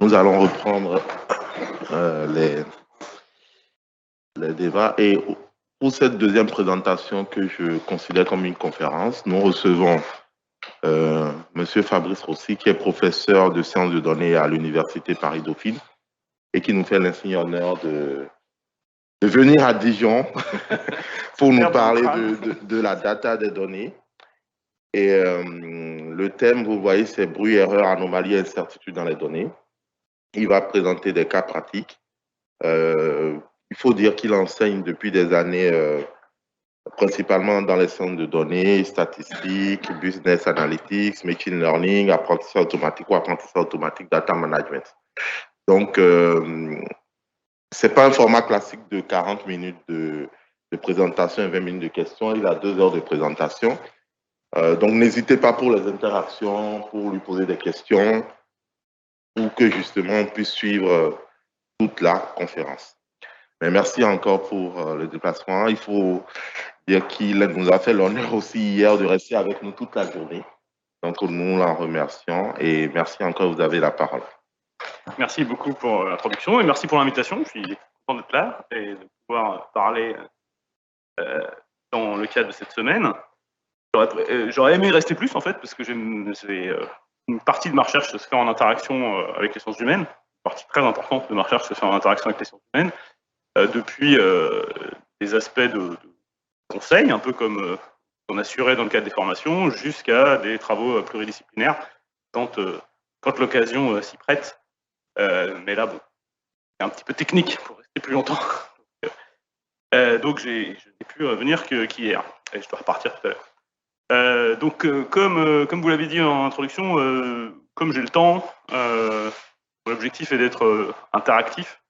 Nous allons reprendre les débats et pour cette deuxième présentation que je considère comme une conférence, nous recevons Monsieur Fabrice Rossi, qui est professeur de sciences de données à l'Université Paris-Dauphine et qui nous fait l'insigne honneur de venir à Dijon pour nous parler de la data des données. Et le thème, vous voyez, c'est bruit, erreur, anomalie, incertitude dans les données. Il va présenter des cas pratiques. Il faut dire qu'il enseigne depuis des années, principalement dans les centres de données, statistiques, business analytics, machine learning, apprentissage automatique ou apprentissage automatique, data management. Donc, c'est pas un format classique de 40 minutes de présentation et 20 minutes de questions. Il a 2 heures de présentation. Donc, n'hésitez pas pour les interactions, pour lui poser des questions, pour que justement on puisse suivre toute la conférence. Mais merci encore pour le déplacement. Il faut dire qu'il nous a fait l'honneur aussi hier de rester avec nous toute la journée. Donc, nous l'en remercions et merci encore, vous avez la parole. Merci beaucoup pour l'introduction et merci pour l'invitation. Je suis content d'être là et de pouvoir parler dans le cadre de cette semaine. J'aurais aimé rester plus en fait, parce que une partie de ma recherche se fait en interaction avec les sciences humaines. Une partie très importante de ma recherche se fait en interaction avec les sciences humaines, depuis des aspects de conseil, un peu comme on assurait dans le cadre des formations, jusqu'à des travaux pluridisciplinaires quand l'occasion s'y prête. Mais là, bon, c'est un petit peu technique pour rester plus longtemps. Donc, je n'ai pu venir qu'hier, et je dois repartir tout à l'heure. Donc, comme vous l'avez dit en introduction, comme j'ai le temps, mon objectif est d'être interactif.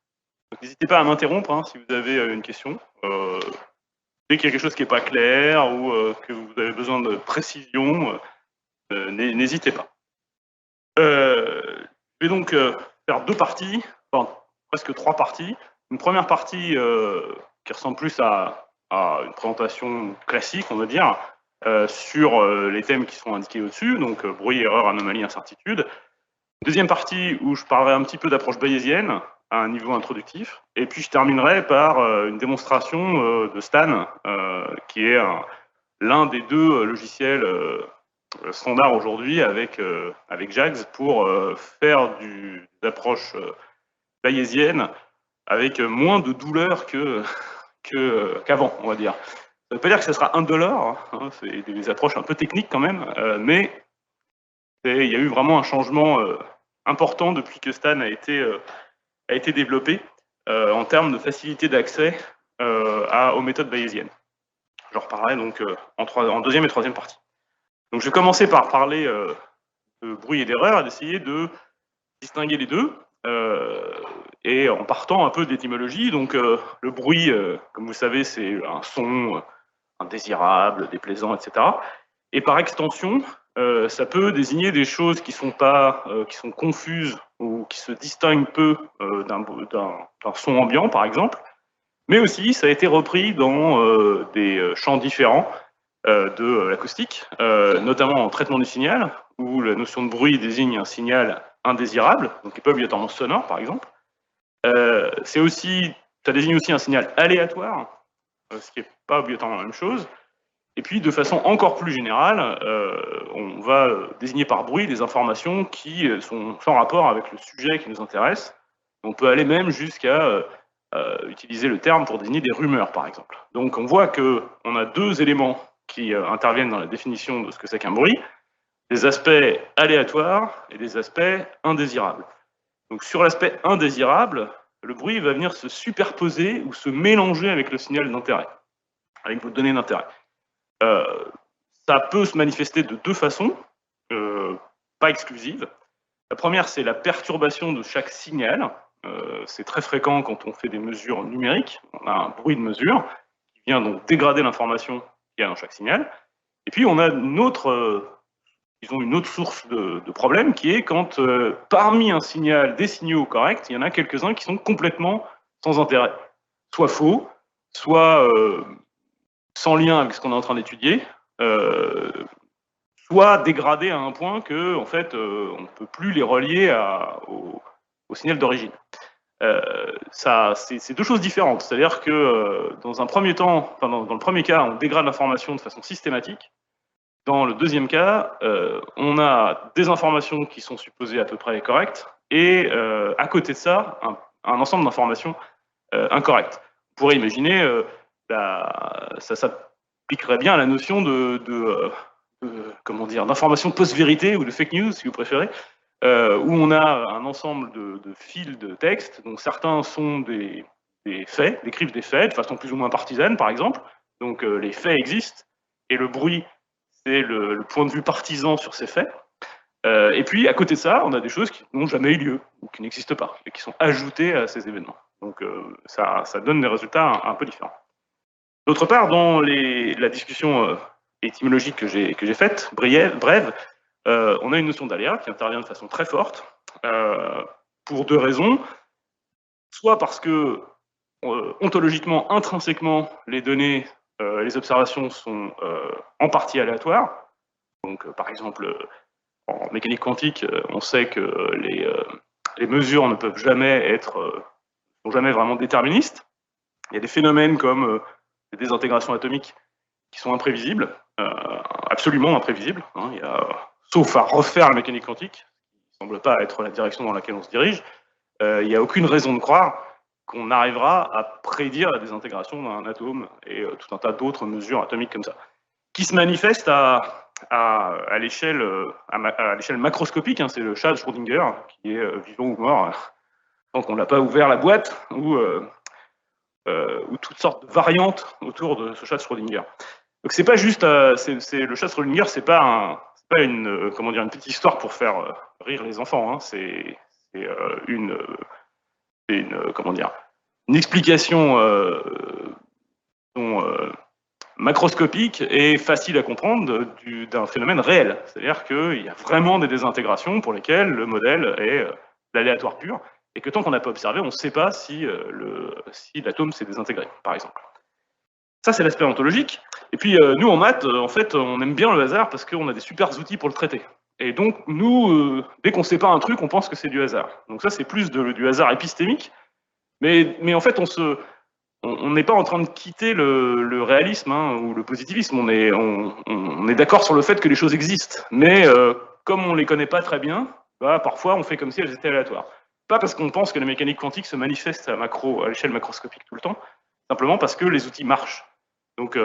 N'hésitez pas à m'interrompre hein, si vous avez une question. Dès qu'il y a quelque chose qui n'est pas clair ou que vous avez besoin de précision, n'hésitez pas. Je vais donc faire 2 parties, enfin presque 3 parties. Une première partie qui ressemble plus à une présentation classique, on va dire, sur les thèmes qui sont indiqués au-dessus, donc bruit, erreur, anomalie, incertitude. Une deuxième partie où je parlerai un petit peu d'approche bayésienne à un niveau introductif, et puis je terminerai par une démonstration de Stan, qui est l'un des 2 logiciels standard aujourd'hui avec JAX pour faire des approches bayésiennes avec moins de douleur qu'avant, on va dire. Ça ne veut pas dire que ce sera indolore, hein, c'est des approches un peu techniques quand même, mais il y a eu vraiment un changement important depuis que Stan a été développé en termes de facilité d'accès aux méthodes bayésiennes. J'en reparlerai donc en deuxième et troisième partie. Donc je vais commencer par parler de bruit et d'erreur et d'essayer de distinguer les deux, et en partant un peu d'étymologie. Donc le bruit, comme vous savez, c'est un son indésirable, déplaisant, etc. Et par extension, ça peut désigner des choses qui sont confuses ou qui se distinguent peu d'un son ambiant, par exemple. Mais aussi, ça a été repris dans des champs différents de l'acoustique, notamment en traitement du signal, où la notion de bruit désigne un signal indésirable, donc qui n'est pas obligatoirement sonore, par exemple. Ça désigne aussi un signal aléatoire, ce qui n'est pas obligatoirement la même chose. Et puis, de façon encore plus générale, on va désigner par bruit des informations qui sont sans rapport avec le sujet qui nous intéresse. On peut aller même jusqu'à utiliser le terme pour désigner des rumeurs, par exemple. Donc, on voit qu'on a 2 éléments qui interviennent dans la définition de ce que c'est qu'un bruit, des aspects aléatoires et des aspects indésirables. Donc, sur l'aspect indésirable, le bruit va venir se superposer ou se mélanger avec le signal d'intérêt, avec vos données d'intérêt. Ça peut se manifester de 2 façons, pas exclusives. La première, c'est la perturbation de chaque signal. C'est très fréquent quand on fait des mesures numériques. On a un bruit de mesure qui vient donc dégrader l'information qu'il y a dans chaque signal. Et puis, on a une autre source de problème qui est quand, parmi un signal, des signaux corrects, il y en a quelques-uns qui sont complètement sans intérêt. Soit faux, soit sans lien avec ce qu'on est en train d'étudier, soit dégradés à un point que, en fait, on ne peut plus les relier au signal d'origine. C'est deux choses différentes. C'est-à-dire que dans un premier temps, enfin dans le premier cas, on dégrade l'information de façon systématique. Dans le deuxième cas, on a des informations qui sont supposées à peu près correctes et à côté de ça, un ensemble d'informations incorrectes. On pourrait imaginer, ça s'appliquerait bien à la notion comment dire, d'information post-vérité ou de fake news, si vous préférez, où on a un ensemble de fils de texte, dont certains sont des faits, décrivent des faits de façon plus ou moins partisane, par exemple. Donc les faits existent et le bruit, c'est le point de vue partisan sur ces faits. Et puis, à côté de ça, on a des choses qui n'ont jamais eu lieu, ou qui n'existent pas, et qui sont ajoutées à ces événements. Donc, ça donne des résultats un peu différents. D'autre part, dans la discussion étymologique que j'ai faite, brève, on a une notion d'aléa qui intervient de façon très forte, pour deux raisons. Soit parce que, ontologiquement, intrinsèquement, les données, les observations sont en partie aléatoires. Donc, par exemple, en mécanique quantique, on sait que les mesures ne peuvent jamais sont jamais vraiment déterministes. Il y a des phénomènes comme les désintégrations atomiques qui sont imprévisibles, absolument imprévisibles. Hein, sauf à refaire la mécanique quantique, qui ne semble pas être la direction dans laquelle on se dirige, il n'y a aucune raison de croire qu'on arrivera à prédire la désintegration d'un atome et tout un tas d'autres mesures atomiques comme ça, qui se manifestent à l'échelle macroscopique, hein, c'est le chat de Schrödinger, qui est vivant ou mort, tant qu'on n'a pas ouvert la boîte, ou toutes sortes de variantes autour de ce chat de Schrödinger. Donc c'est pas juste, le chat de Schrödinger, c'est pas une petite histoire pour faire rire les enfants, hein, c'est une explication macroscopique et facile à comprendre d'un phénomène réel. C'est-à-dire qu'il y a vraiment des désintégrations pour lesquelles le modèle est l'aléatoire pur, et que tant qu'on n'a pas observé, on ne sait pas si l'atome s'est désintégré, par exemple. Ça, c'est l'aspect ontologique. Et puis, nous, en maths, en fait, on aime bien le hasard parce qu'on a des super outils pour le traiter. Et donc, nous, dès qu'on ne sait pas un truc, on pense que c'est du hasard. Donc ça, c'est plus du hasard épistémique. Mais en fait, on n'est pas en train de quitter le réalisme, hein, ou le positivisme. On est d'accord sur le fait que les choses existent. Mais comme on ne les connaît pas très bien, parfois, on fait comme si elles étaient aléatoires. Pas parce qu'on pense que la mécanique quantique se manifeste à l'échelle macroscopique tout le temps, simplement parce que les outils marchent. Donc,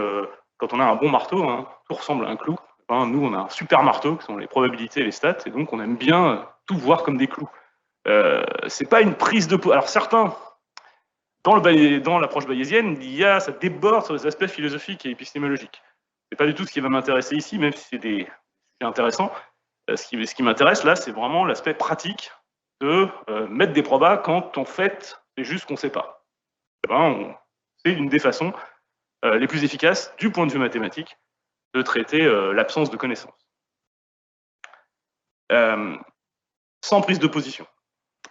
quand on a un bon marteau, hein, tout ressemble à un clou. Enfin, nous, on a un super marteau, qui sont les probabilités et les stats, et donc on aime bien tout voir comme des clous. C'est pas une prise de... Alors certains, dans l'approche bayésienne, ça déborde sur les aspects philosophiques et épistémologiques. C'est pas du tout ce qui va m'intéresser ici, même si c'est intéressant. Ce qui m'intéresse là, c'est vraiment l'aspect pratique de mettre des probas quand en fait, c'est juste qu'on ne sait pas. C'est une des façons les plus efficaces, du point de vue mathématique, de traiter l'absence de connaissances. Sans prise de position.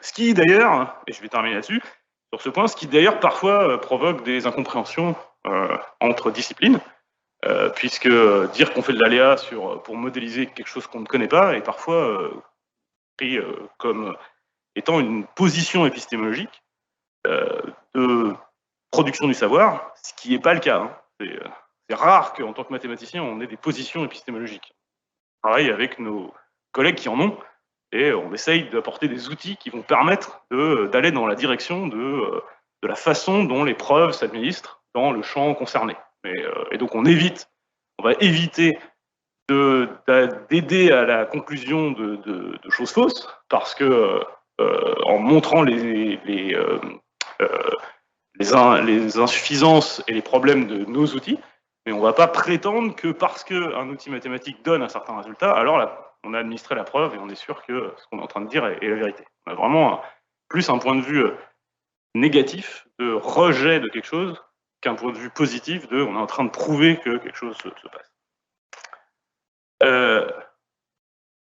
Ce qui d'ailleurs, et je vais terminer là-dessus, sur ce point, ce qui d'ailleurs parfois provoque des incompréhensions entre disciplines, puisque dire qu'on fait de l'aléa pour modéliser quelque chose qu'on ne connaît pas est parfois pris comme étant une position épistémologique de production du savoir, ce qui n'est pas le cas. Hein. C'est rare qu'en tant que mathématicien, on ait des positions épistémologiques. On travaille avec nos collègues qui en ont, et on essaye d'apporter des outils qui vont permettre d'aller dans la direction de la façon dont les preuves s'administrent dans le champ concerné. Et donc on va éviter d'aider à la conclusion de choses fausses, parce que en montrant les insuffisances et les problèmes de nos outils, mais on ne va pas prétendre que parce qu'un outil mathématique donne un certain résultat, alors là, on a administré la preuve et on est sûr que ce qu'on est en train de dire est la vérité. On a vraiment plus un point de vue négatif de rejet de quelque chose qu'un point de vue positif de on est en train de prouver que quelque chose se passe.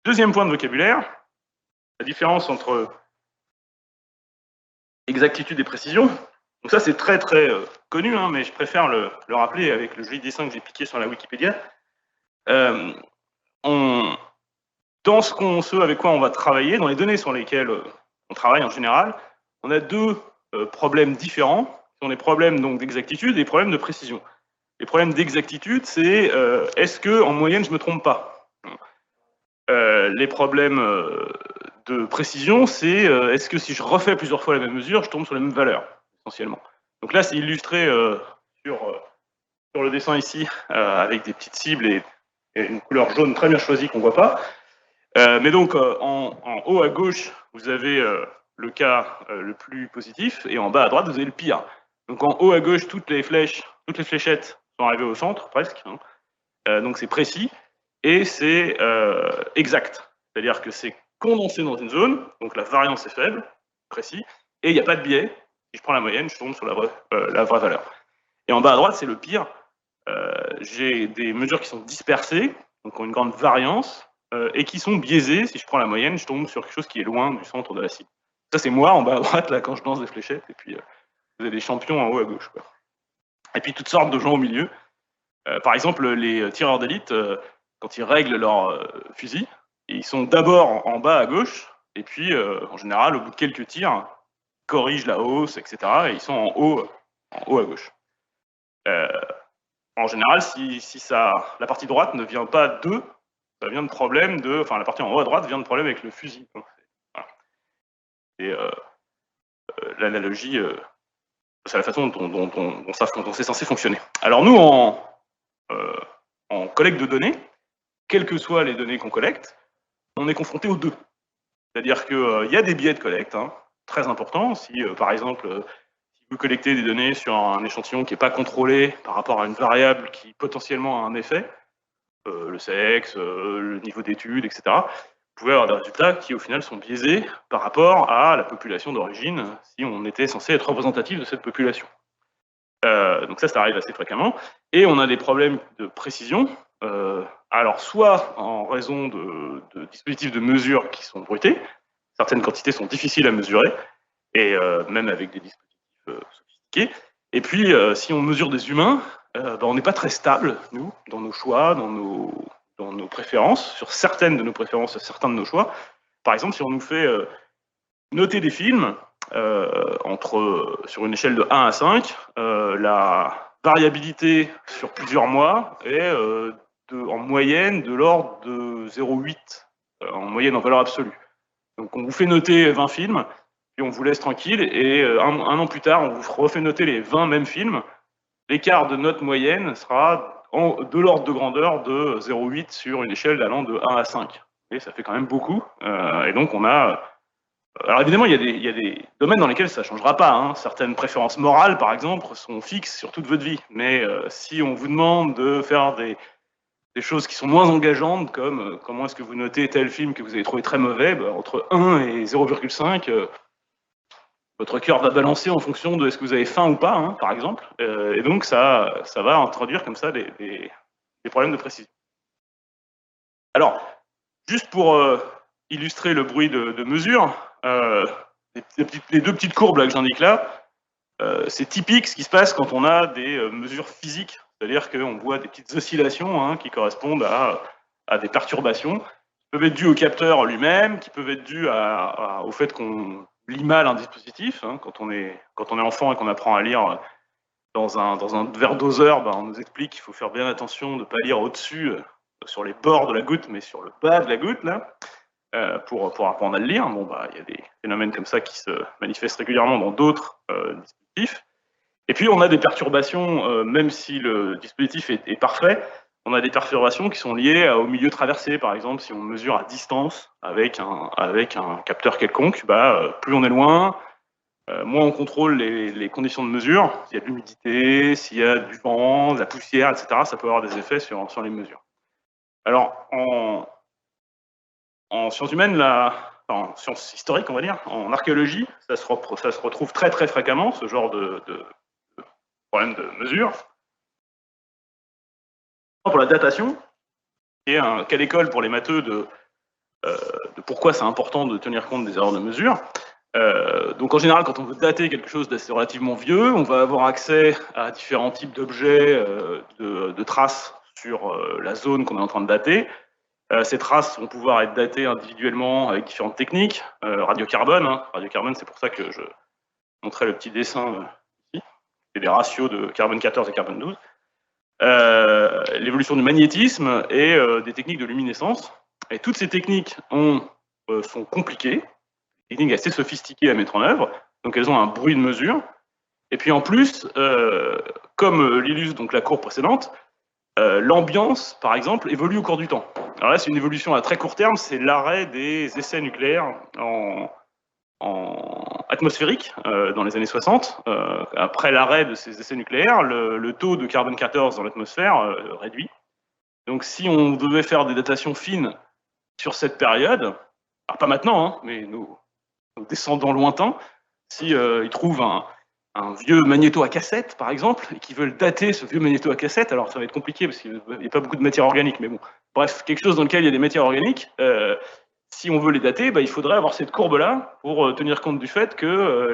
Deuxième point de vocabulaire, la différence entre exactitude et précision. Donc ça, c'est très très connu, hein, mais je préfère le rappeler avec le joli dessin que j'ai piqué sur la Wikipédia. Dans ce avec quoi on va travailler, dans les données sur lesquelles on travaille en général, on a deux problèmes différents, qui sont des problèmes d'exactitude et des problèmes de précision. Les problèmes d'exactitude, c'est est-ce que en moyenne je me trompe pas? Les problèmes de précision, c'est est-ce que si je refais plusieurs fois la même mesure, je tombe sur les mêmes valeurs, essentiellement. Donc là, c'est illustré sur le dessin ici, avec des petites cibles et une couleur jaune très bien choisie qu'on ne voit pas. Mais donc, en haut à gauche, vous avez le cas le plus positif, et en bas à droite, vous avez le pire. Donc en haut à gauche, toutes les fléchettes sont arrivées au centre, presque. Hein. Donc c'est précis, et c'est exact. C'est-à-dire que c'est condensé dans une zone, donc la variance est faible, précis, et il n'y a pas de biais. Si je prends la moyenne, je tombe sur la vraie valeur. Et en bas à droite, c'est le pire. J'ai des mesures qui sont dispersées, donc ont une grande variance, et qui sont biaisées. Si je prends la moyenne, je tombe sur quelque chose qui est loin du centre de la cible. Ça, c'est moi en bas à droite, là, quand je lance des fléchettes, et puis vous avez des champions en haut à gauche, quoi. Et puis toutes sortes de gens au milieu. Par exemple, les tireurs d'élite, quand ils règlent leur fusil, ils sont d'abord en bas à gauche, et puis, en général, au bout de quelques tirs, ils corrigent la hausse, etc., et ils sont en haut à gauche. En général, si la partie droite ne vient pas d'eux, ça vient de problème enfin, la partie en haut à droite vient de problème avec le fusil. Donc, voilà. Et l'analogie, c'est la façon dont c'est censé fonctionner. Alors nous, en collecte de données, quelles que soient les données qu'on collecte, on est confronté aux deux. C'est-à-dire qu'il y a des biais de collecte, hein, très importants. Si, par exemple, si vous collectez des données sur un échantillon qui n'est pas contrôlé par rapport à une variable qui potentiellement a un effet, le sexe, le niveau d'études, etc., vous pouvez avoir des résultats qui, au final, sont biaisés par rapport à la population d'origine, si on était censé être représentatif de cette population. Donc ça arrive assez fréquemment. Et on a des problèmes de précision, alors soit en raison de dispositifs de mesure qui sont bruités, certaines quantités sont difficiles à mesurer, et même avec des dispositifs sophistiqués. Et puis, si on mesure des humains, on n'est pas très stable, nous, dans nos choix, dans nos préférences, sur certaines de nos préférences, sur certains de nos choix. Par exemple, si on nous fait noter des films, sur une échelle de 1 à 5, la variabilité sur plusieurs mois est en moyenne de l'ordre de 0,8, en moyenne en valeur absolue. Donc on vous fait noter 20 films, puis on vous laisse tranquille, et un an plus tard, on vous refait noter les 20 mêmes films. L'écart de note moyenne sera de l'ordre de grandeur de 0,8 sur une échelle allant de 1 à 5. Et ça fait quand même beaucoup. Et donc on a... Alors évidemment, il y a des domaines dans lesquels ça ne changera pas. Hein. Certaines préférences morales, par exemple, sont fixes sur toute votre vie. Mais si on vous demande de faire des choses qui sont moins engageantes, comme comment est-ce que vous notez tel film que vous avez trouvé très mauvais, entre 1 et 0,5, votre cœur va balancer en fonction de est-ce que vous avez faim ou pas, hein, par exemple. Et donc ça va introduire comme ça des problèmes de précision. Alors, juste pour illustrer le bruit de mesure, les deux petites courbes là, que j'indique là, c'est typique ce qui se passe quand on a des mesures physiques, c'est-à-dire qu'on voit des petites oscillations, hein, qui correspondent à des perturbations, qui peuvent être dues au capteur lui-même, qui peuvent être dues au fait qu'on lit mal un dispositif, hein, quand on est enfant et qu'on apprend à lire dans un verre doseur, on nous explique qu'il faut faire bien attention de ne pas lire au-dessus, sur les bords de la goutte, mais sur le bas de la goutte, là. Pour apprendre à le lire. Bon, y a des phénomènes comme ça qui se manifestent régulièrement dans d'autres dispositifs. Et puis, on a des perturbations, même si le dispositif est parfait, on a des perturbations qui sont liées au milieu traversé. Par exemple, si on mesure à distance avec un capteur quelconque, plus on est loin, moins on contrôle les conditions de mesure. S'il y a de l'humidité, s'il y a du vent, de la poussière, etc., ça peut avoir des effets sur les mesures. Alors, en sciences humaines, en sciences historiques, on va dire, en archéologie, ça se retrouve très très fréquemment, ce genre de problème de mesure. Pour la datation, qui est un cas d'école pour les matheux de pourquoi c'est important de tenir compte des erreurs de mesure. Donc en général, quand on veut dater quelque chose d'assez relativement vieux, on va avoir accès à différents types d'objets, de traces sur la zone qu'on est en train de dater. Ces traces vont pouvoir être datées individuellement avec différentes techniques. Radiocarbone, radiocarbone, c'est pour ça que je montrais le petit dessin ici. C'est les ratios de carbone 14 et carbone 12. L'évolution du magnétisme et des techniques de luminescence. Et toutes ces techniques sont compliquées, techniques assez sophistiquées à mettre en œuvre, donc elles ont un bruit de mesure. Et puis en plus, comme l'illustre donc la courbe précédente, l'ambiance, par exemple, évolue au cours du temps. Alors là, c'est une évolution à très court terme, c'est l'arrêt des essais nucléaires en atmosphérique dans les années 60. Après l'arrêt de ces essais nucléaires, le taux de carbone 14 dans l'atmosphère réduit. Donc si on devait faire des datations fines sur cette période, alors pas maintenant, mais nos descendants lointains, si ils trouvent un vieux magnéto à cassette, par exemple, et qui veulent dater ce vieux magnéto à cassette, alors ça va être compliqué parce qu'il n'y a pas beaucoup de matière organique, mais bon, bref, quelque chose dans lequel il y a des matières organiques, si on veut les dater, il faudrait avoir cette courbe-là pour tenir compte du fait que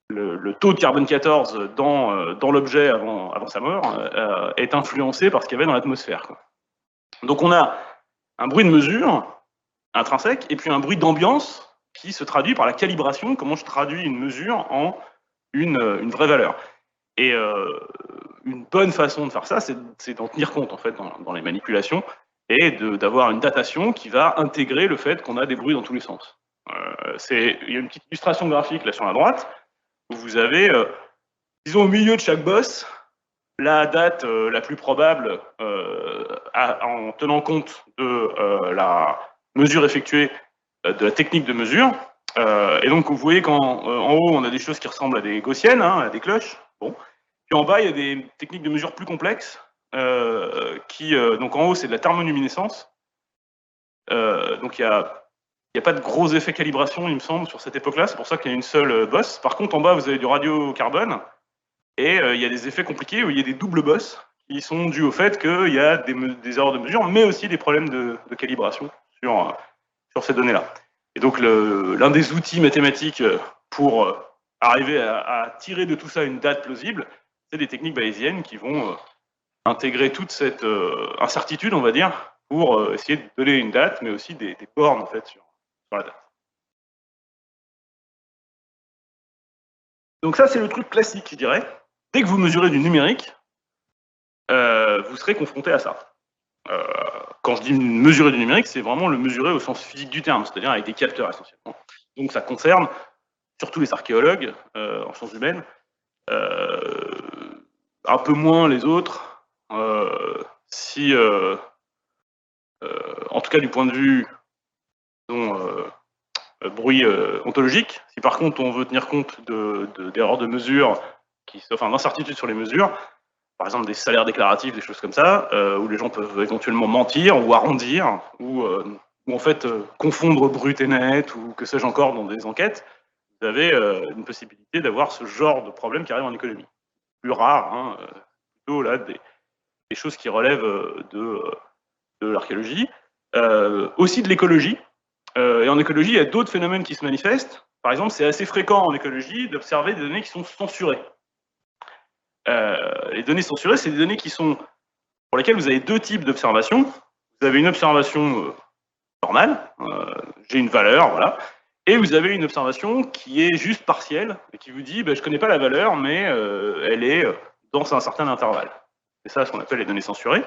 le taux de carbone 14 dans l'objet avant sa mort est influencé par ce qu'il y avait dans l'atmosphère. Donc on a un bruit de mesure intrinsèque et puis un bruit d'ambiance qui se traduit par la calibration, comment je traduis une mesure en une vraie valeur. Et une bonne façon de faire ça, c'est d'en tenir compte en fait dans les manipulations et d'avoir une datation qui va intégrer le fait qu'on a des bruits dans tous les sens. Il y a une petite illustration graphique là sur la droite, où vous avez, disons au milieu de chaque boss, la date la plus probable en tenant compte de la mesure effectuée, de la technique de mesure. Et donc vous voyez qu'en haut, on a des choses qui ressemblent à des gaussiennes, à des cloches. Bon. Puis en bas, il y a des techniques de mesure plus complexes. Donc en haut, c'est de la thermoluminescence. Donc il n'y a pas de gros effets calibration, il me semble, sur cette époque-là. C'est pour ça qu'il y a une seule bosse. Par contre, en bas, vous avez du radiocarbone. Et il y a des effets compliqués où il y a des doubles bosses qui sont dus au fait qu'il y a des erreurs de mesure, mais aussi des problèmes de calibration sur ces données-là. Et donc, l'un des outils mathématiques pour arriver à tirer de tout ça une date plausible, c'est des techniques bayésiennes qui vont intégrer toute cette incertitude, on va dire, pour essayer de donner une date, mais aussi des bornes, en fait, sur la date. Donc ça, c'est le truc classique, je dirais. Dès que vous mesurez du numérique, vous serez confronté à ça. Quand je dis mesurer du numérique, c'est vraiment le mesurer au sens physique du terme, c'est-à-dire avec des capteurs essentiellement. Donc ça concerne surtout les archéologues en sciences humaines, un peu moins les autres, en tout cas du point de vue bruit ontologique. Si par contre on veut tenir compte d'erreurs de mesure, d'incertitudes sur les mesures, par exemple des salaires déclaratifs, des choses comme ça, où les gens peuvent éventuellement mentir ou arrondir, ou en fait confondre brut et net, ou que sais-je encore dans des enquêtes, vous avez une possibilité d'avoir ce genre de problème qui arrive en économie. Plus rare, plutôt là des choses qui relèvent de l'archéologie, aussi de l'écologie. Et en écologie, il y a d'autres phénomènes qui se manifestent. Par exemple, c'est assez fréquent en écologie d'observer des données qui sont censurées. Les données censurées, c'est des données pour lesquelles vous avez deux types d'observations. Vous avez une observation normale, j'ai une valeur, voilà, et vous avez une observation qui est juste partielle, et qui vous dit, je ne connais pas la valeur, mais elle est dans un certain intervalle. C'est ça ce qu'on appelle les données censurées.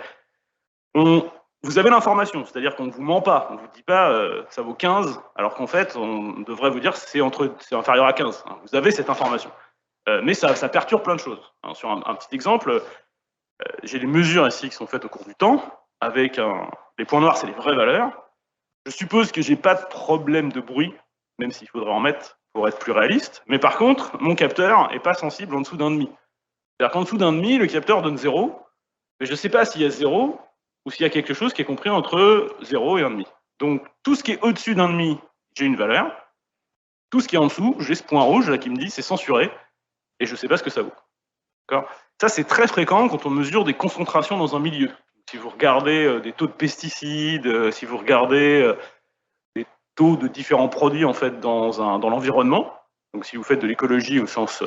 Vous avez l'information, c'est-à-dire qu'on ne vous ment pas, on ne vous dit pas ça vaut 15, alors qu'en fait, on devrait vous dire c'est inférieur à 15. Vous avez cette information. Mais ça perturbe plein de choses. Sur un petit exemple, j'ai les mesures ici qui sont faites au cours du temps, avec les points noirs, c'est les vraies valeurs. Je suppose que j'ai pas de problème de bruit, même s'il faudrait en mettre pour être plus réaliste. Mais par contre, mon capteur n'est pas sensible en dessous d'un demi. C'est-à-dire qu'en dessous d'un demi, le capteur donne 0, mais je ne sais pas s'il y a 0 ou s'il y a quelque chose qui est compris entre 0 et 1,5. Donc tout ce qui est au-dessus d'un demi, j'ai une valeur. Tout ce qui est en dessous, j'ai ce point rouge là qui me dit c'est censuré, et je ne sais pas ce que ça vaut. Ça, c'est très fréquent quand on mesure des concentrations dans un milieu. Si vous regardez des taux de pesticides, si vous regardez des taux de différents produits en fait, dans l'environnement, donc si vous faites de l'écologie au sens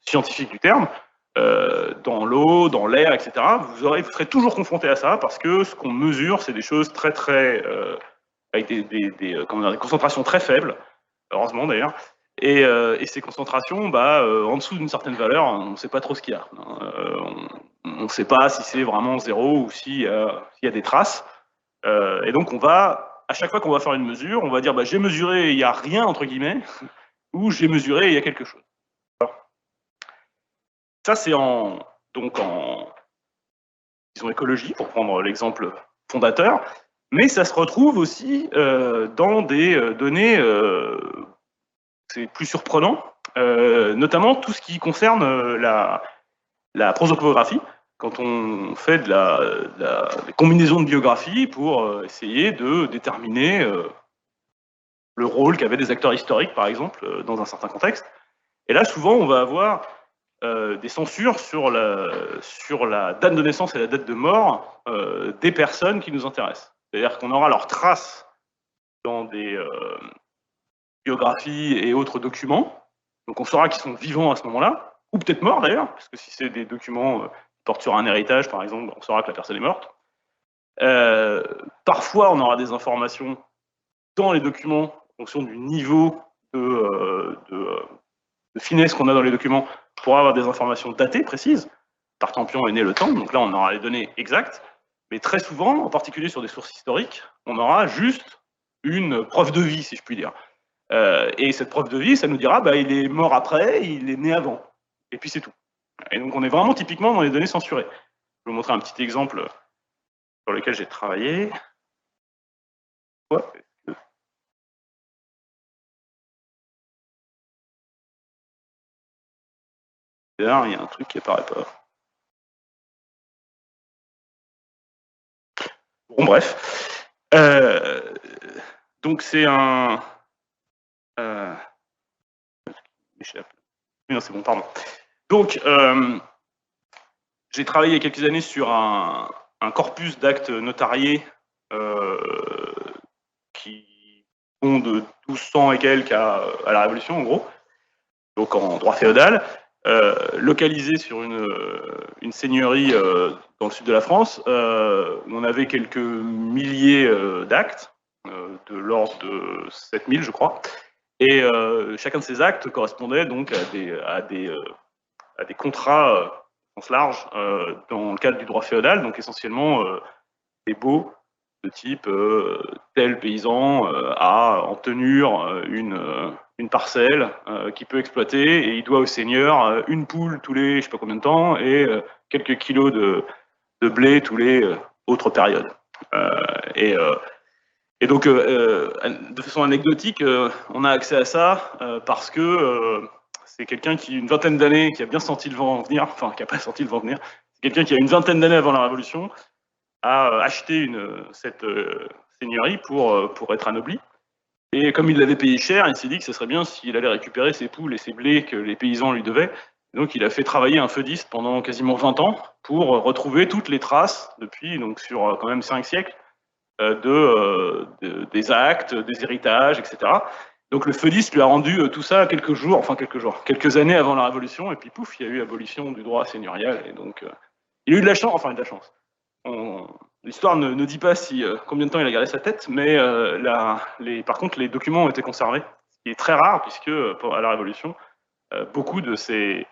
scientifique du terme, dans l'eau, dans l'air, etc., vous serez toujours confronté à ça, parce que ce qu'on mesure, c'est des choses avec des concentrations très faibles, heureusement d'ailleurs, et ces concentrations, en dessous d'une certaine valeur, on ne sait pas trop ce qu'il y a. On ne sait pas si c'est vraiment zéro ou s'il y a des traces. Et donc, à chaque fois qu'on va faire une mesure, on va dire j'ai mesuré et il n'y a rien, entre guillemets, ou j'ai mesuré et il y a quelque chose. Ça, c'est disons, écologie, pour prendre l'exemple fondateur, mais ça se retrouve aussi dans des données, c'est plus surprenant, notamment tout ce qui concerne la prosopographie, quand on fait des combinaisons de biographie pour essayer de déterminer le rôle qu'avaient des acteurs historiques, par exemple, dans un certain contexte. Et là, souvent, on va avoir des censures sur la date de naissance et la date de mort des personnes qui nous intéressent. C'est-à-dire qu'on aura leurs traces dans des biographies et autres documents, donc on saura qu'ils sont vivants à ce moment-là, ou peut-être morts d'ailleurs, parce que si c'est des documents qui portent sur un héritage, par exemple, on saura que la personne est morte. Parfois, on aura des informations dans les documents en fonction du niveau de finesse qu'on a dans les documents pour avoir des informations datées, précises. Tartampion est né le temps, donc là on aura les données exactes, mais très souvent, en particulier sur des sources historiques, on aura juste une preuve de vie, si je puis dire. Et cette preuve de vie, ça nous dira, il est mort après, il est né avant. Et puis c'est tout. Et donc on est vraiment typiquement dans les données censurées. Je vais vous montrer un petit exemple sur lequel j'ai travaillé. Ouais. D'ailleurs, il y a un truc qui apparaît pas. Bon, bref. Donc, c'est un... Non, c'est bon, pardon. Donc, j'ai travaillé il y a quelques années sur un corpus d'actes notariés qui vont de 1200 et quelques à la Révolution, en gros, donc en droit féodal, localisé sur une seigneurie dans le sud de la France, où on avait quelques milliers d'actes, de l'ordre de 7000, je crois, et chacun de ces actes correspondait donc à des contrats au sens large dans le cadre du droit féodal, donc essentiellement des baux de type tel paysan a en tenure une parcelle qu'il peut exploiter et il doit au seigneur une poule tous les je sais pas combien de temps et quelques kilos de blé tous les autres périodes. Et donc, de façon anecdotique, on a accès à ça parce que c'est quelqu'un qui, une vingtaine d'années, qui a bien senti le vent venir, enfin, qui n'a pas senti le vent venir, c'est quelqu'un qui a une vingtaine d'années avant la Révolution, a acheté cette seigneurie pour être anobli. Et comme il l'avait payé cher, il s'est dit que ce serait bien s'il allait récupérer ses poules et ses blés que les paysans lui devaient. Donc il a fait travailler un feudiste pendant quasiment 20 ans pour retrouver toutes les traces, depuis, donc sur quand même 5 siècles, des actes, des héritages, etc. Donc le feudiste lui a rendu tout ça quelques années avant la Révolution, et puis pouf, il y a eu abolition du droit seigneurial, et donc il a eu de la chance, l'histoire ne dit pas combien de temps il a gardé sa tête, mais par contre, les documents ont été conservés, ce qui est très rare, puisque à la Révolution, beaucoup de ces...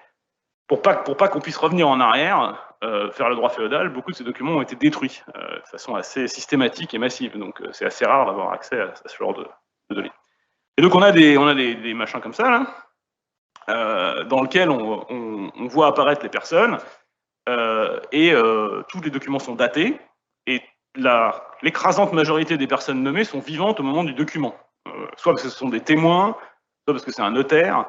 Pour pas qu'on puisse revenir en arrière, faire le droit féodal, beaucoup de ces documents ont été détruits de façon assez systématique et massive, donc c'est assez rare d'avoir accès à ce genre de données. Et donc on a des machins comme ça, là, dans lesquels on voit apparaître les personnes, et tous les documents sont datés, et l'écrasante majorité des personnes nommées sont vivantes au moment du document. Soit parce que ce sont des témoins, soit parce que c'est un notaire,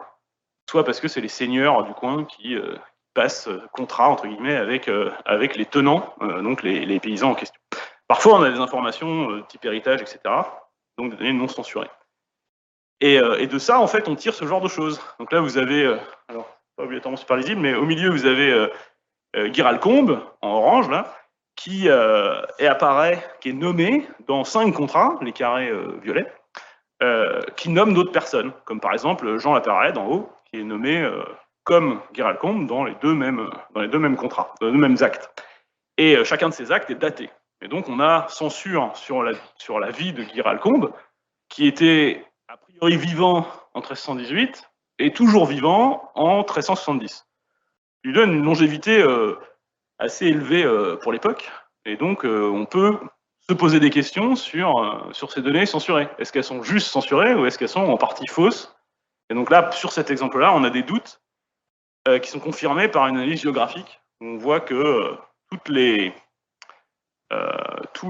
soit parce que c'est les seigneurs du coin qui passent contrat, entre guillemets, avec les tenants, donc les paysans en question. Parfois, on a des informations type héritage, etc., donc des données non censurées. Et de ça, en fait, on tire ce genre de choses. Donc là, vous avez, alors, pas obligatoirement super lisible, mais au milieu, vous avez Guy Ralcombe, en orange, là, qui est nommé dans 5 contrats, les carrés violets, qui nomment d'autres personnes, comme par exemple Jean Laparaide, en haut, qui est nommé comme Guy-Ralcombe dans les deux mêmes contrats, dans les deux mêmes actes. Et chacun de ces actes est daté. Et donc on a censure sur la vie de Guy-Ralcombe, qui était a priori vivant en 1318 et toujours vivant en 1370. Il lui donne une longévité assez élevée pour l'époque, et donc on peut se poser des questions sur ces données censurées. Est-ce qu'elles sont juste censurées ou est-ce qu'elles sont en partie fausses? Et donc là, sur cet exemple-là, on a des doutes qui sont confirmés par une analyse géographique. On voit que tous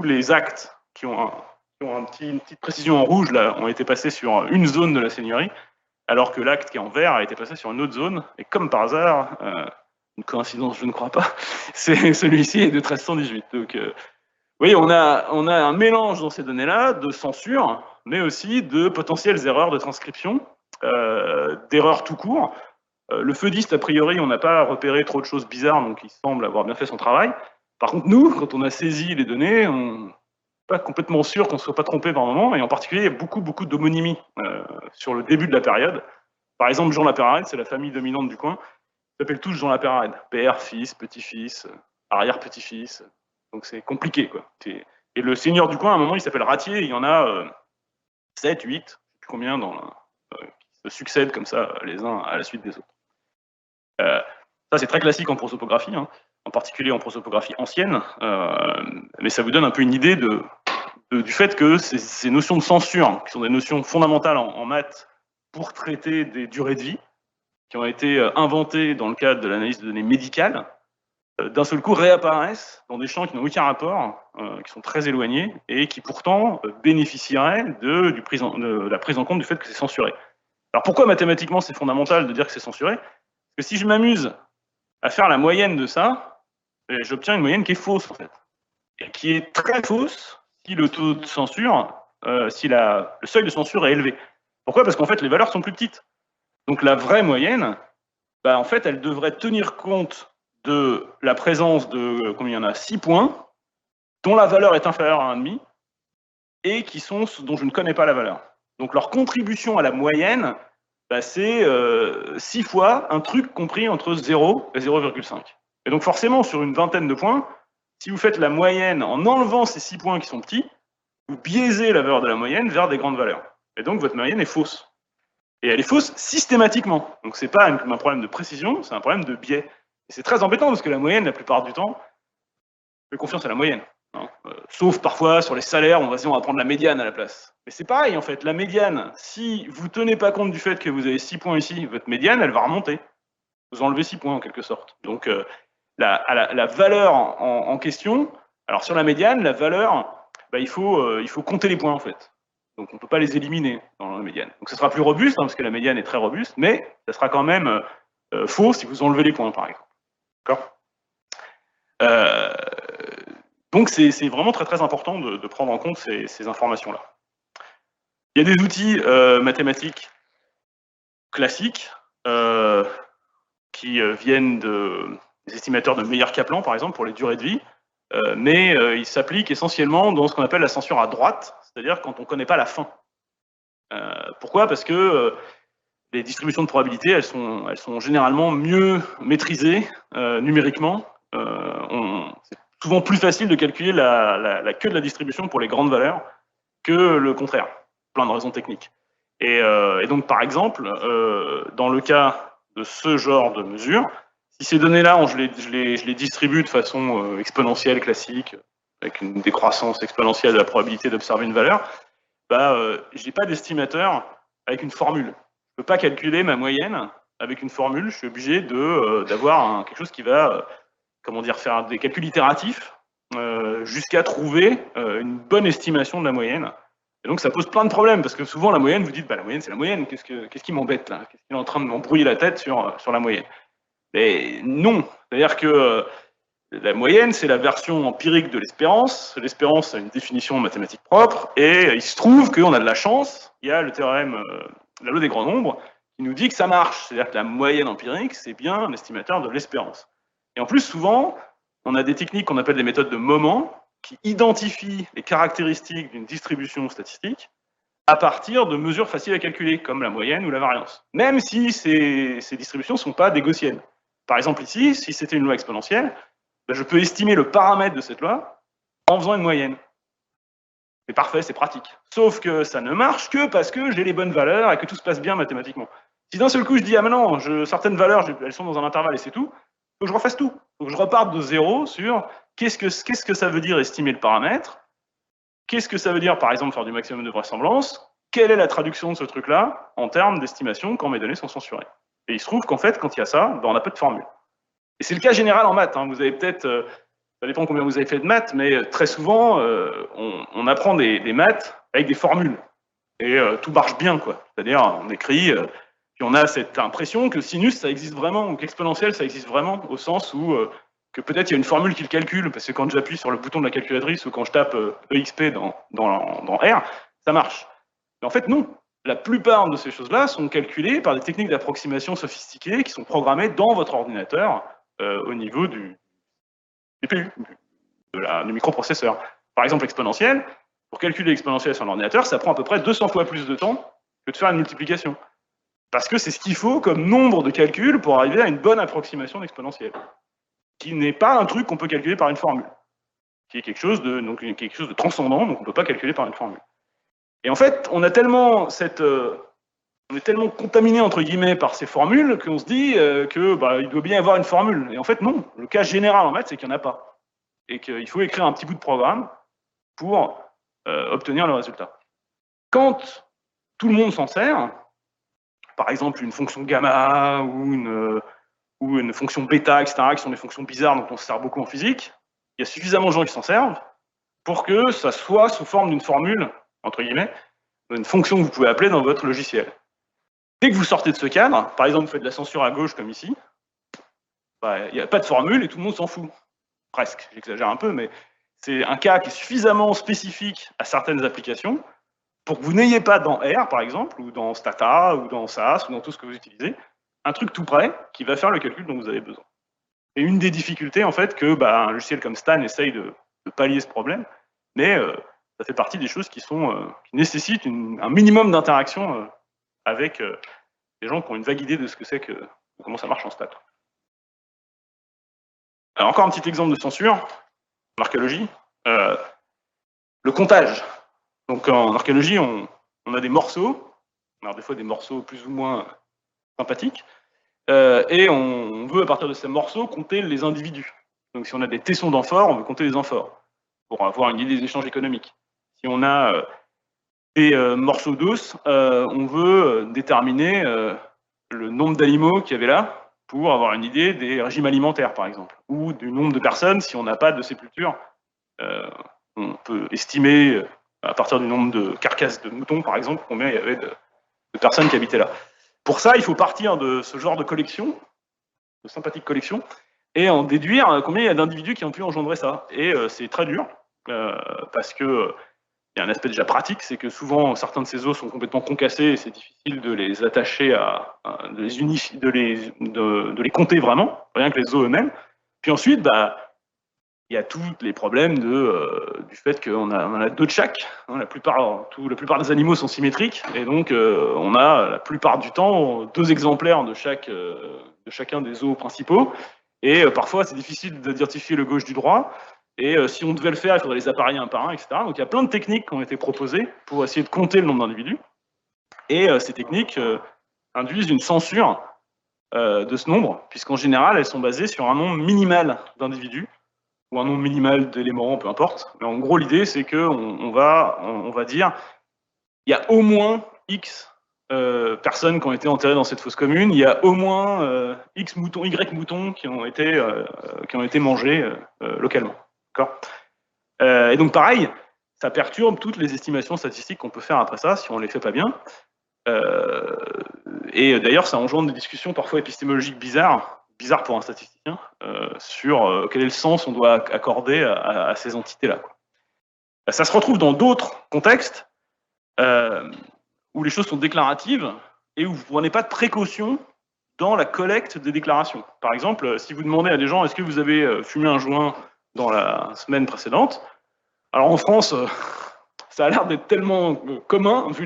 les actes qui ont une petite précision en rouge là, ont été passés sur une zone de la seigneurie, alors que l'acte qui est en vert a été passé sur une autre zone. Et comme par hasard, une coïncidence, je ne crois pas, c'est celui-ci est de 1318. Donc, oui, on a un mélange dans ces données-là de censure, mais aussi de potentielles erreurs de transcription, d'erreurs tout court. Le feudiste, a priori, on n'a pas repéré trop de choses bizarres, donc il semble avoir bien fait son travail. Par contre, nous, quand on a saisi les données, on n'est pas complètement sûr qu'on ne soit pas trompé par moment, et en particulier, il y a beaucoup d'homonymies sur le début de la période. Par exemple, Jean Lapérarède, c'est la famille dominante du coin, ils s'appellent tous Jean Lapérarède. Père, fils, petit-fils, arrière-petit-fils. Donc c'est compliqué, quoi. Et le seigneur du coin, à un moment, il s'appelle Ratier, il y en a 7, 8, je ne sais plus combien, qui se succèdent comme ça, les uns à la suite des autres. Ça, c'est très classique en prosopographie, hein, en particulier en prosopographie ancienne, mais ça vous donne un peu une idée du fait que ces notions de censure, qui sont des notions fondamentales en maths pour traiter des durées de vie, qui ont été inventées dans le cadre de l'analyse de données médicales, d'un seul coup réapparaissent dans des champs qui n'ont aucun rapport, qui sont très éloignés, et qui pourtant bénéficieraient de la prise en compte du fait que c'est censuré. Alors pourquoi mathématiquement c'est fondamental de dire que c'est censuré? Parce que si je m'amuse à faire la moyenne de ça, j'obtiens une moyenne qui est fausse en fait, et qui est très fausse si le taux de censure, si le seuil de censure est élevé. Pourquoi? Parce qu'en fait les valeurs sont plus petites. Donc la vraie moyenne, en fait, elle devrait tenir compte de la présence de, combien il y en a, 6 points, dont la valeur est inférieure à 1,5, et dont je ne connais pas la valeur. Donc leur contribution à la moyenne, c'est 6 fois un truc compris entre 0 et 0,5. Et donc forcément, sur une vingtaine de points, si vous faites la moyenne en enlevant ces 6 points qui sont petits, vous biaisez la valeur de la moyenne vers des grandes valeurs. Et donc votre moyenne est fausse. Et elle est fausse systématiquement. Donc c'est pas un problème de précision, c'est un problème de biais. Et c'est très embêtant parce que la moyenne, la plupart du temps, je fais confiance à la moyenne. Hein. Sauf parfois sur les salaires, on va prendre la médiane à la place. Mais c'est pareil en fait, la médiane, si vous tenez pas compte du fait que vous avez 6 points ici, votre médiane, elle va remonter. Vous enlevez 6 points en quelque sorte. Donc la valeur en question, alors sur la médiane, la valeur, il faut compter les points en fait. Donc on ne peut pas les éliminer dans la médiane. Donc ça sera plus robuste, parce que la médiane est très robuste, mais ça sera quand même faux si vous enlevez les points, par exemple. D'accord ? Donc c'est vraiment très très important de prendre en compte ces informations-là. Il y a des outils mathématiques classiques qui viennent des estimateurs de Meyer-Kaplan, par exemple, pour les durées de vie, mais ils s'appliquent essentiellement dans ce qu'on appelle la censure à droite, c'est-à-dire quand on ne connaît pas la fin. Pourquoi? Parce que les distributions de probabilité, elles sont généralement mieux maîtrisées numériquement. C'est souvent plus facile de calculer la queue de la distribution pour les grandes valeurs que le contraire, plein de raisons techniques. Et donc, par exemple, dans le cas de ce genre de mesure, si ces données-là, je les distribue de façon exponentielle classique, avec une décroissance exponentielle de la probabilité d'observer une valeur, je n'ai pas d'estimateur avec une formule. Je ne peux pas calculer ma moyenne avec une formule, je suis obligé d'avoir quelque chose qui va faire des calculs itératifs jusqu'à trouver une bonne estimation de la moyenne. Et donc ça pose plein de problèmes, parce que souvent la moyenne, vous dites, la moyenne c'est la moyenne, qu'est-ce qui m'embête là? Qu'est-ce qui est en train de m'embrouiller la tête sur la moyenne? Mais non, c'est-à-dire que la moyenne, c'est la version empirique de l'espérance. L'espérance a une définition mathématique propre, et il se trouve qu'on a de la chance. Il y a le théorème, la loi des grands nombres, qui nous dit que ça marche. C'est-à-dire que la moyenne empirique, c'est bien un estimateur de l'espérance. Et en plus, souvent, on a des techniques qu'on appelle des méthodes de moment, qui identifient les caractéristiques d'une distribution statistique à partir de mesures faciles à calculer, comme la moyenne ou la variance, même si ces distributions ne sont pas des gaussiennes. Par exemple ici, si c'était une loi exponentielle, ben je peux estimer le paramètre de cette loi en faisant une moyenne. C'est parfait, c'est pratique. Sauf que ça ne marche que parce que j'ai les bonnes valeurs et que tout se passe bien mathématiquement. Si d'un seul coup je dis, ah mais non, certaines valeurs, elles sont dans un intervalle et c'est tout, il faut que je refasse tout. Il faut que je reparte de zéro sur qu'est-ce que ça veut dire estimer le paramètre, qu'est-ce que ça veut dire, par exemple, faire du maximum de vraisemblance, quelle est la traduction de ce truc-là en termes d'estimation quand mes données sont censurées. Et il se trouve qu'en fait, quand il y a ça, ben, on a peu de formules. Et c'est le cas général en maths. Hein. Vous avez peut-être, ça dépend combien vous avez fait de maths, mais très souvent, on apprend des maths avec des formules. Et tout marche bien, quoi. C'est-à-dire, on écrit, puis on a cette impression que sinus, ça existe vraiment, ou qu'exponentielle, ça existe vraiment, au sens où que peut-être il y a une formule qui le calcule, parce que quand j'appuie sur le bouton de la calculatrice ou quand je tape EXP dans R, ça marche. Mais en fait, non. La plupart de ces choses-là sont calculées par des techniques d'approximation sophistiquées qui sont programmées dans votre ordinateur au niveau du CPU, du microprocesseur. Par exemple, l'exponentielle, pour calculer l'exponentielle sur l'ordinateur, ça prend à peu près 200 fois plus de temps que de faire une multiplication. Parce que c'est ce qu'il faut comme nombre de calculs pour arriver à une bonne approximation d'exponentielle, qui n'est pas un truc qu'on peut calculer par une formule, qui est quelque chose de transcendant, donc on ne peut pas calculer par une formule. Et en fait, on est tellement contaminé entre guillemets par ces formules qu'on se dit que il doit bien y avoir une formule. Et en fait, non. Le cas général en maths, c'est qu'il n'y en a pas, et qu'il faut écrire un petit bout de programme pour obtenir le résultat. Quand tout le monde s'en sert, par exemple une fonction gamma ou une fonction bêta, etc., qui sont des fonctions bizarres dont on se sert beaucoup en physique, il y a suffisamment de gens qui s'en servent pour que ça soit sous forme d'une formule, entre guillemets, une fonction que vous pouvez appeler dans votre logiciel. Dès que vous sortez de ce cadre, par exemple vous faites de la censure à gauche comme ici, il n'y a pas de formule et tout le monde s'en fout. Presque, j'exagère un peu, mais c'est un cas qui est suffisamment spécifique à certaines applications pour que vous n'ayez pas dans R, par exemple, ou dans Stata, ou dans SAS, ou dans tout ce que vous utilisez, un truc tout près qui va faire le calcul dont vous avez besoin. Et une des difficultés, en fait, que un logiciel comme Stan essaye de pallier ce problème, mais ça fait partie des choses qui nécessitent un minimum d'interaction avec les gens qui ont une vague idée de ce que c'est que comment ça marche en stat. Alors, encore un petit exemple de censure, en archéologie, le comptage. Donc en archéologie, on a des morceaux, alors des fois des morceaux plus ou moins sympathiques, et on veut à partir de ces morceaux compter les individus. Donc si on a des tessons d'amphores, on veut compter les amphores, pour avoir une idée des échanges économiques. Si on a des morceaux d'os, on veut déterminer le nombre d'animaux qu'il y avait là, pour avoir une idée des régimes alimentaires, par exemple, ou du nombre de personnes, si on n'a pas de sépulture, on peut estimer, à partir du nombre de carcasses de moutons, par exemple, combien il y avait de personnes qui habitaient là. Pour ça, il faut partir de ce genre de collection, de sympathique collection, et en déduire combien il y a d'individus qui ont pu engendrer ça. Et c'est très dur, parce que il y a un aspect déjà pratique, c'est que souvent, certains de ces os sont complètement concassés, et c'est difficile de les attacher, de les unifier, de les compter vraiment, rien que les os eux-mêmes. Puis ensuite, il y a tous les problèmes du fait qu'on en a deux de chaque. Hein, la plupart des animaux sont symétriques, et donc on a la plupart du temps 2 exemplaires de chacun des os principaux. Et parfois, c'est difficile d'identifier le gauche du droit. Et si on devait le faire, il faudrait les appareiller un par un, etc. Donc il y a plein de techniques qui ont été proposées pour essayer de compter le nombre d'individus. Et ces techniques induisent une censure de ce nombre, puisqu'en général, elles sont basées sur un nombre minimal d'individus, ou un nombre minimal d'éléments, peu importe. Mais en gros, l'idée, c'est qu'on va dire il y a au moins X personnes qui ont été enterrées dans cette fosse commune, il y a au moins X moutons, Y moutons qui ont été mangés localement. Et donc, pareil, ça perturbe toutes les estimations statistiques qu'on peut faire après ça, si on ne les fait pas bien. Et d'ailleurs, ça engendre des discussions parfois épistémologiques bizarres pour un statisticien, sur quel est le sens qu'on doit accorder à ces entités-là. Ça se retrouve dans d'autres contextes où les choses sont déclaratives et où vous ne prenez pas de précaution dans la collecte des déclarations. Par exemple, si vous demandez à des gens « est-ce que vous avez fumé un joint dans la semaine précédente ?» Alors en France, ça a l'air d'être tellement commun, vu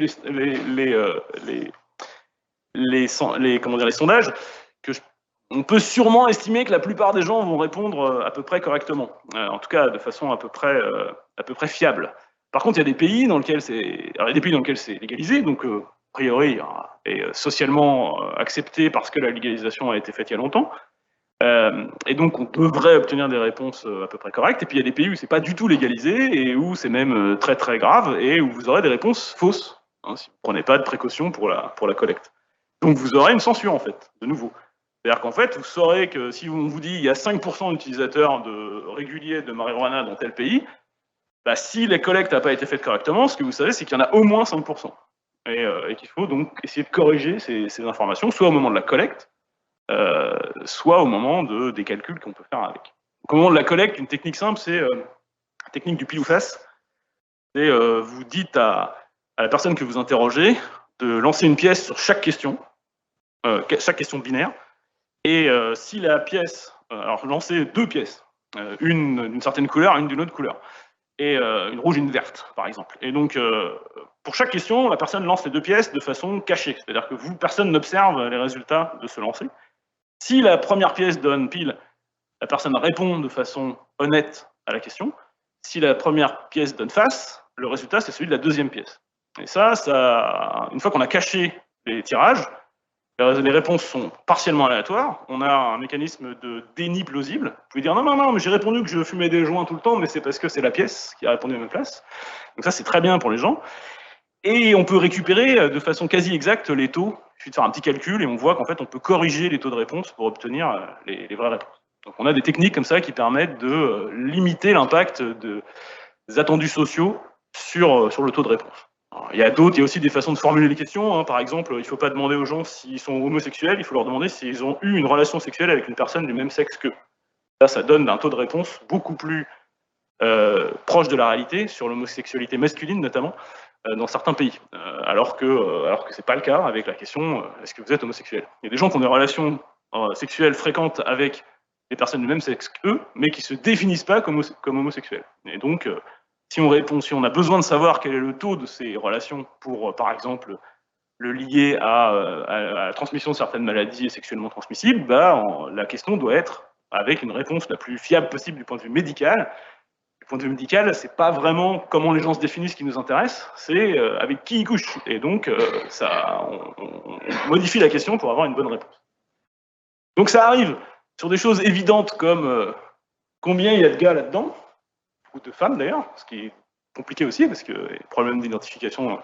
les sondages, que on peut sûrement estimer que la plupart des gens vont répondre à peu près correctement, en tout cas de façon à peu près fiable. Par contre, il y a des pays dans lesquels c'est légalisé, donc a priori et socialement accepté parce que la légalisation a été faite il y a longtemps. Et donc on devrait obtenir des réponses à peu près correctes. Et puis il y a des pays où c'est pas du tout légalisé et où c'est même très très grave et où vous aurez des réponses fausses, hein, si vous ne prenez pas de précautions pour la collecte. Donc vous aurez une censure en fait, de nouveau. C'est-à-dire qu'en fait, vous saurez que si on vous dit il y a 5% d'utilisateurs réguliers de marijuana dans tel pays, bah, si la collecte n'a pas été faite correctement, ce que vous savez, c'est qu'il y en a au moins 5%. Et qu'il faut donc essayer de corriger ces informations, soit au moment de la collecte, soit au moment des calculs qu'on peut faire avec. Donc, au moment de la collecte, une technique simple, c'est la technique du pile ou face. C'est vous dites à la personne que vous interrogez de lancer une pièce sur chaque question binaire, et si la pièce, alors lancez 2 pièces, une d'une certaine couleur, une d'une autre couleur, et une rouge et une verte, par exemple. Et donc, pour chaque question, la personne lance les 2 pièces de façon cachée, c'est-à-dire que personne n'observe les résultats de ce lancer. Si la première pièce donne pile, la personne répond de façon honnête à la question. Si la première pièce donne face, le résultat, c'est celui de la deuxième pièce. Et ça, une fois qu'on a caché les tirages, les réponses sont partiellement aléatoires. On a un mécanisme de déni plausible. Vous pouvez dire non, mais j'ai répondu que je fumais des joints tout le temps, mais c'est parce que c'est la pièce qui a répondu à ma place. Donc ça, c'est très bien pour les gens. Et on peut récupérer de façon quasi exacte les taux. Il suffit de faire un petit calcul et on voit qu'en fait, on peut corriger les taux de réponse pour obtenir les vraies réponses. Donc on a des techniques comme ça qui permettent de limiter l'impact des attendus sociaux sur le taux de réponse. Alors, il y a aussi des façons de formuler les questions, hein. Par exemple, il ne faut pas demander aux gens s'ils sont homosexuels, il faut leur demander s'ils ont eu une relation sexuelle avec une personne du même sexe qu'eux. Ça donne un taux de réponse beaucoup plus proche de la réalité, sur l'homosexualité masculine notamment, dans certains pays, alors que ce n'est pas le cas avec la question est-ce que vous êtes homosexuel. Il y a des gens qui ont des relations sexuelles fréquentes avec des personnes du même sexe qu'eux, mais qui ne se définissent pas comme homosexuels. Et donc, si on a besoin de savoir quel est le taux de ces relations pour, par exemple, le lier à la transmission de certaines maladies sexuellement transmissibles, la question doit être avec une réponse la plus fiable possible du point de vue médical. Du point de vue médical, c'est pas vraiment comment les gens se définissent qui nous intéresse, c'est avec qui ils couchent. Et donc, on modifie la question pour avoir une bonne réponse. Donc ça arrive sur des choses évidentes comme combien il y a de gars là-dedans, ou de femmes d'ailleurs, ce qui est compliqué aussi, parce que les problèmes d'identification